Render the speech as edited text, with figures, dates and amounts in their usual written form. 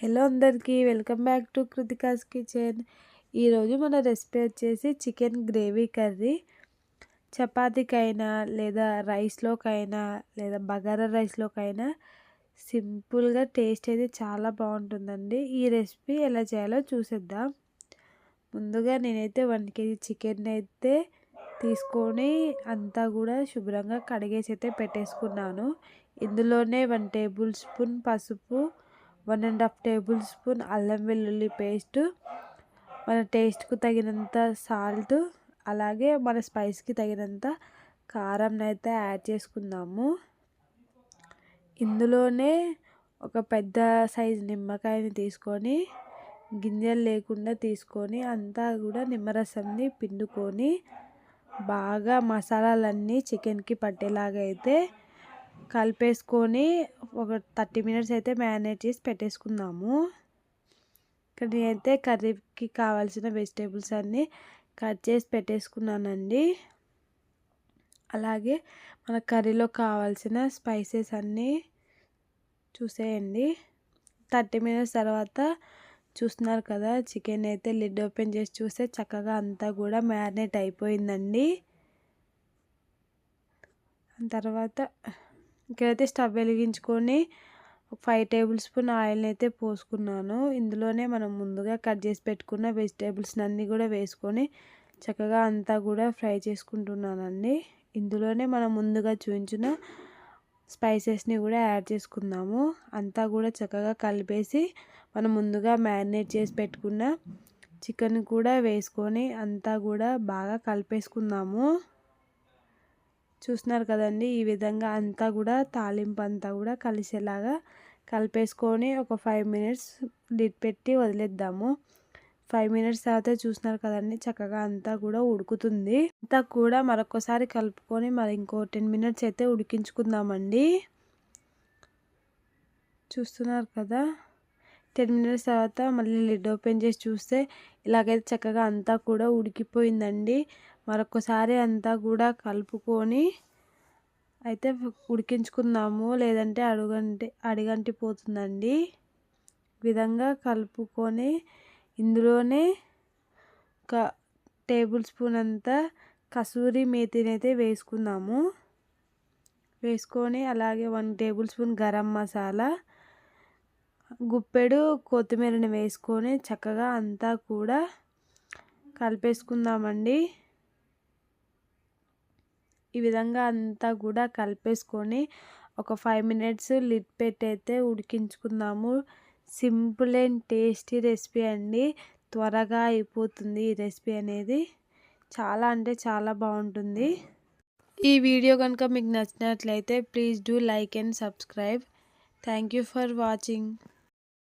Hello అందరికీ welcome back to Kritika's kitchen. ఈరోజు మన రెసిపీ వచ్చేసి చికెన్ గ్రేవీ కర్రీ. చపాతీకైనా లేదా రైస్లోకైనా లేదా బగారా రైస్లోకైనా సింపుల్గా టేస్ట్ అయితే చాలా బాగుంటుందండి. ఈ రెసిపీ ఎలా చేయాలో చూసేద్దాం. ముందుగా నేనైతే 1 kg చికెన్ అయితే తీసుకొని అంతా కూడా శుభ్రంగా కడిగేసి అయితే పెట్టేసుకున్నాను. ఇందులోనే 1 టేబుల్ స్పూన్ పసుపు, 1.5 టేబుల్ స్పూన్ అల్లం వెల్లుల్లి పేస్ట్, మన టేస్ట్కు తగినంత సాల్ట్, అలాగే మన స్పైస్కి తగినంత కారం అయితే యాడ్ చేసుకుందాము. ఇందులోనే ఒక పెద్ద సైజు నిమ్మకాయని తీసుకొని గింజలు లేకుండా తీసుకొని అంతా కూడా నిమ్మరసంని పిండుకొని బాగా మసాలాలన్నీ చికెన్కి పట్టేలాగా అయితే కలిపేసుకొని ఒక 30 మినిట్స్ అయితే మ్యారినేట్ చేసి పెట్టేసుకుందాము. ఇక్కడ నేనైతే కర్రీకి కావాల్సిన వెజిటేబుల్స్ అన్నీ కట్ చేసి పెట్టేసుకున్నానండి. అలాగే మన కర్రీలో కావాల్సిన స్పైసెస్ అన్నీ చూసేయండి. 30 మినిట్స్ తర్వాత చూస్తున్నారు కదా, చికెన్ అయితే లిడ్ ఓపెన్ చేసి చూస్తే చక్కగా అంతా కూడా మ్యారినేట్ అయిపోయిందండి. తర్వాత ఇక్కడైతే స్టవ్ వెలిగించుకొని 5 టేబుల్ స్పూన్ ఆయిల్ని అయితే పోసుకున్నాను. ఇందులోనే మనం ముందుగా కట్ చేసి పెట్టుకున్న వెజిటేబుల్స్ అన్నీ కూడా వేసుకొని చక్కగా అంతా కూడా ఫ్రై చేసుకుంటున్నానండి. ఇందులోనే మనం ముందుగా చూపించిన స్పైసెస్ని కూడా యాడ్ చేసుకుందాము. అంతా కూడా చక్కగా కలిపేసి మనం ముందుగా మ్యారినేట్ చేసి పెట్టుకున్న చికెన్ కూడా వేసుకొని అంతా కూడా బాగా కలిపేసుకుందాము. చూస్తున్నారు కదండి, ఈ విధంగా అంతా కూడా తాలింపు అంతా కూడా కలిసేలాగా కలిపేసుకొని ఒక 5 మినిట్స్ లిడ్ పెట్టి వదిలేద్దాము. 5 మినిట్స్ తర్వాత చూస్తున్నారు కదండి, చక్కగా అంతా కూడా ఉడుకుతుంది. అంతా కూడా మరొకసారి కలుపుకొని మరి ఇంకో 10 మినిట్స్ అయితే ఉడికించుకుందామండి. చూస్తున్నారు కదా, 10 మినిట్స్ తర్వాత మళ్ళీ లిడ్ ఓపెన్ చేసి చూస్తే ఇలాగైతే చక్కగా అంతా కూడా ఉడికిపోయిందండి. మరొకసారి అంతా కూడా కలుపుకొని అయితే ఉడికించుకుందాము, లేదంటే అడిగంటిపోతుందండి. ఈ విధంగా కలుపుకొని ఇందులోనే ఒక టేబుల్ స్పూన్ అంతా కసూరి మేతిని అయితే వేసుకుందాము. వేసుకొని అలాగే 1 టేబుల్ స్పూన్ గరం మసాలా, గుప్పెడు కొత్తిమీరని వేసుకొని చక్కగా అంతా కూడా కలిపేసుకుందామండి. ఈ విధంగా అంతా కూడా కలిపేసుకొని ఒక 5 మినిట్స్ లిడ్ పెట్టి అయితే ఉడికించుకుందాము. సింపుల్ అండ్ టేస్టీ రెసిపీ అండి. త్వరగా అయిపోతుంది ఈ రెసిపీ అనేది. చాలా అంటే చాలా బాగుంటుంది. ఈ వీడియో కనుక మీకు నచ్చినట్లయితే please do like and subscribe. Thank you for watching.